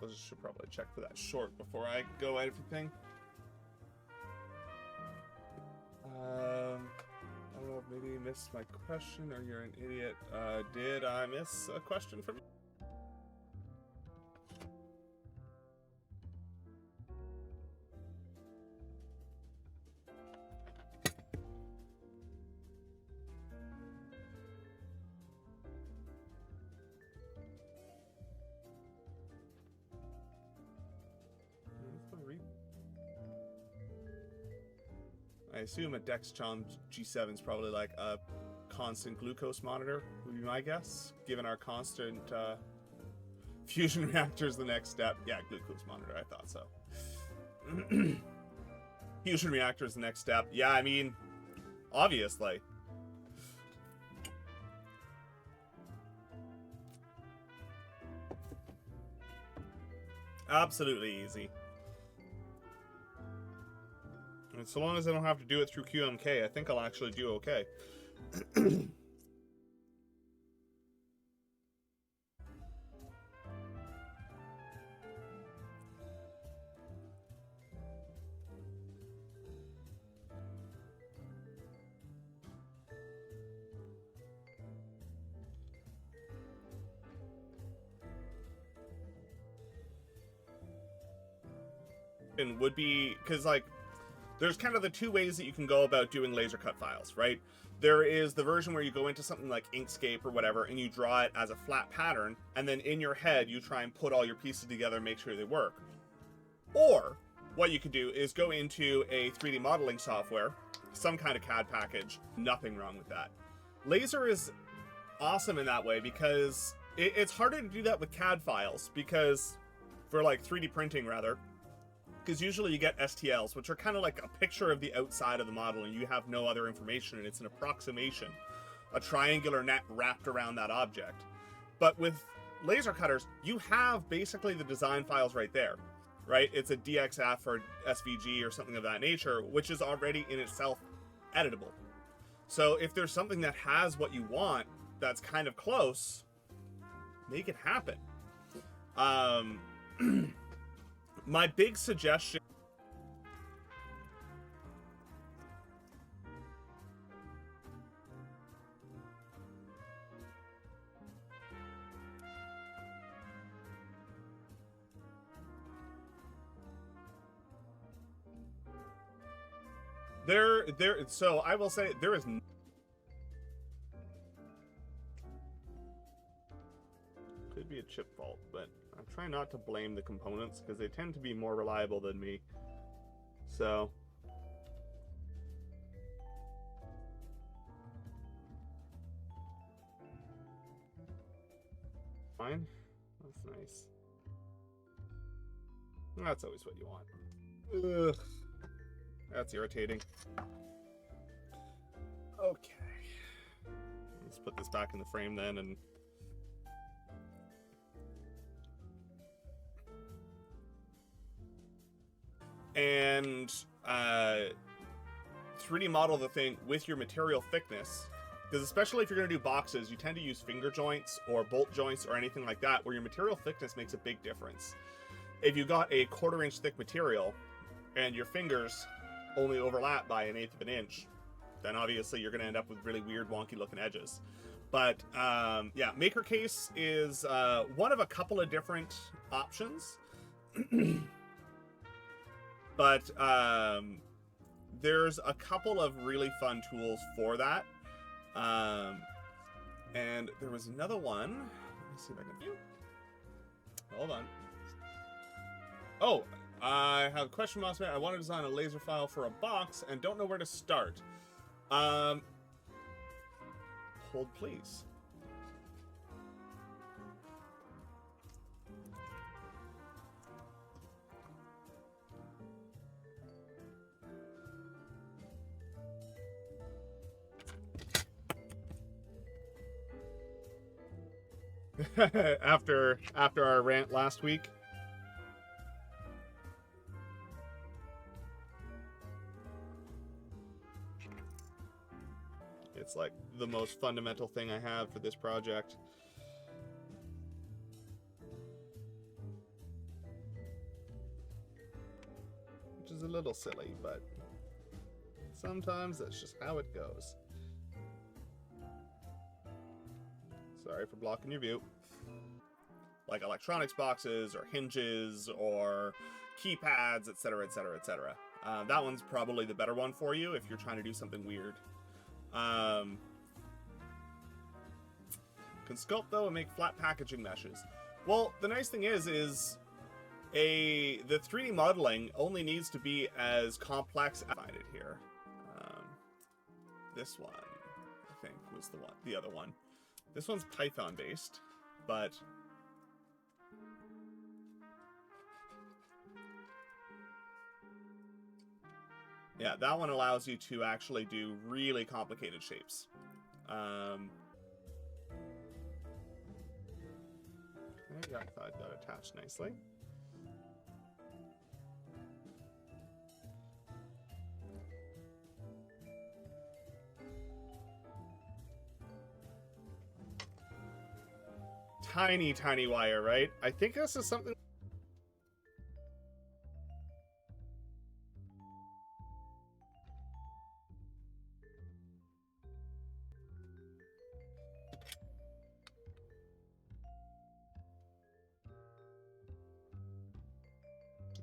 I should probably check for that short before I go everything. I don't know if maybe you missed my question or you're an idiot. Did I miss a question from you? I assume a Dextron G7 is probably like a constant glucose monitor, would be my guess, given our constant fusion reactor is the next step. Yeah, glucose monitor, I thought so. Fusion reactor is the next step. Yeah, I mean, obviously. Absolutely easy. And so long as I don't have to do it through QMK, I think I'll actually do okay. And would be, because like, there's kind of the two ways that you can go about doing laser cut files, right? There is the version where you go into something like Inkscape or whatever, and you draw it as a flat pattern, and then in your head, you try and put all your pieces together and make sure they work. Or, what you could do is go into a 3D modeling software, some kind of CAD package, nothing wrong with that. Laser is awesome in that way because it's harder to do that with CAD files, because, for like 3D printing rather, because usually you get STLs, which are kind of like a picture of the outside of the model and you have no other information, and it's an approximation, a triangular net wrapped around that object. But with laser cutters, you have basically the design files right there, right? It's a DXF or SVG or something of that nature, which is already in itself editable. So if there's something that has what you want that's kind of close, make it happen. My big suggestion... So I will say there is... Could be a chip fault, but I'm trying not to blame the components because they tend to be more reliable than me. So... Fine. That's nice. That's always what you want. Ugh. That's irritating. Okay. Let's put this back in the frame then and... And 3D model the thing with your material thickness, because especially if you're going to do boxes, you tend to use finger joints or bolt joints or anything like that, where your material thickness makes a big difference. If you got a 1/4 inch thick material and your fingers only overlap by 1/8 of an inch, then obviously you're going to end up with really weird, wonky looking edges. But yeah, Maker Case is one of a couple of different options. But there's a couple of really fun tools for that. And there was another one. Let me see if I can do. Hold on. Oh, I have a question, Moss Man. I want to design a laser file for a box and don't know where to start. Hold, please. after our rant last week. It's like the most fundamental thing I have for this project. a little silly, but sometimes that's just how it goes. Sorry for blocking your view. Like electronics boxes or hinges or keypads, etc., etc., etc. That one's probably the better one for you if you're trying to do something weird. Can sculpt though and make flat packaging meshes. Well, the nice thing is the 3D modeling only needs to be as complex as I find it here. This one, I think, was the other one. This one's Python based, but yeah, that one allows you to actually do really complicated shapes. Yeah, I thought that attached nicely. Tiny, tiny wire, right? I think this is something...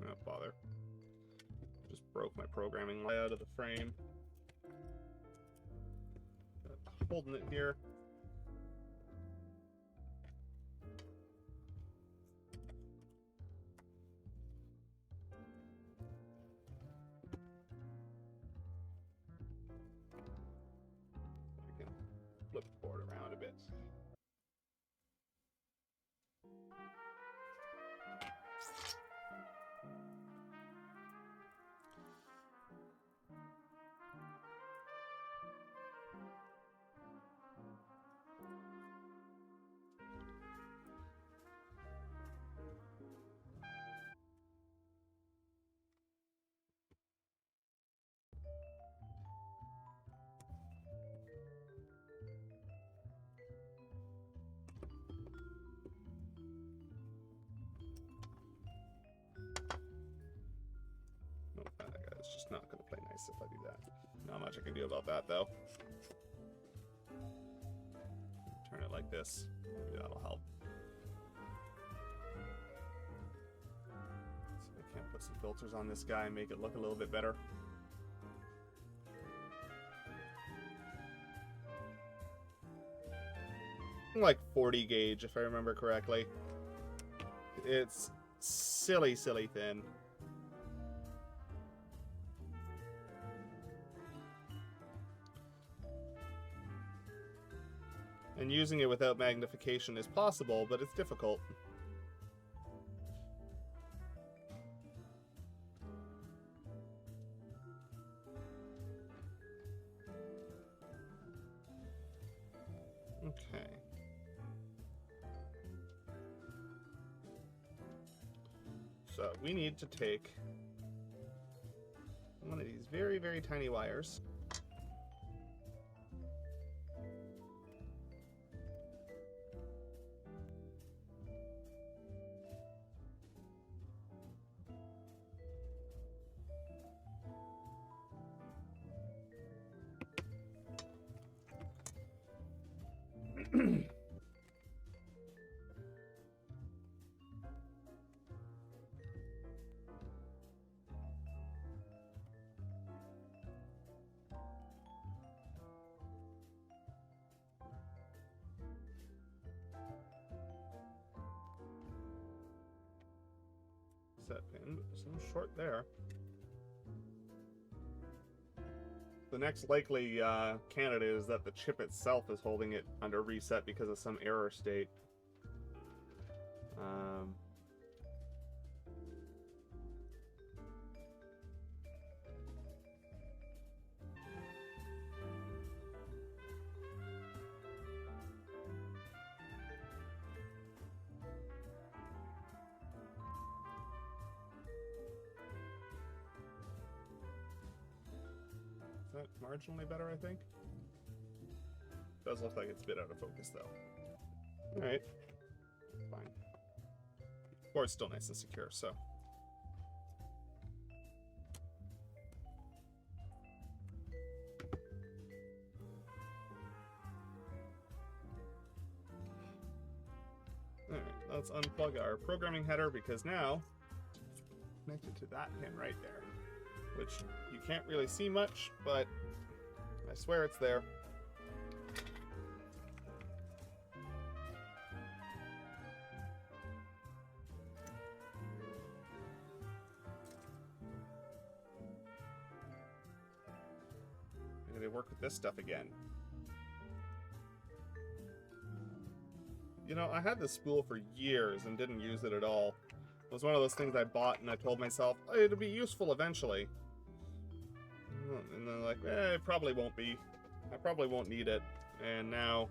Not bother. Just broke my programming layout of the frame. Holding it here. I can flip the board around a bit. It's just not going to play nice if I do that. Not much I can do about that, though. Turn it like this. Maybe that'll help. See if I can't put some filters on this guy and make it look a little bit better. Like 40 gauge, if I remember correctly. It's silly, silly thin. And using it without magnification is possible, but it's difficult. Okay. So we need to take one of these very, very tiny wires. Set pin, but there's no short there. The next likely candidate is that the chip itself is holding it under reset because of some error state. Is that marginally better, I think? Does look like it's a bit out of focus, though. Alright. Fine. Board's still nice and secure, so. let's unplug our programming header, because now connected to that pin right there, which you can't really see much, but I swear it's there. I'm gonna work with this stuff again. You know, I had this spool for years and didn't use it at all. It was one of those things I bought and I told myself, oh, it'll be useful eventually. And then like, it probably won't be. I probably won't need it. And now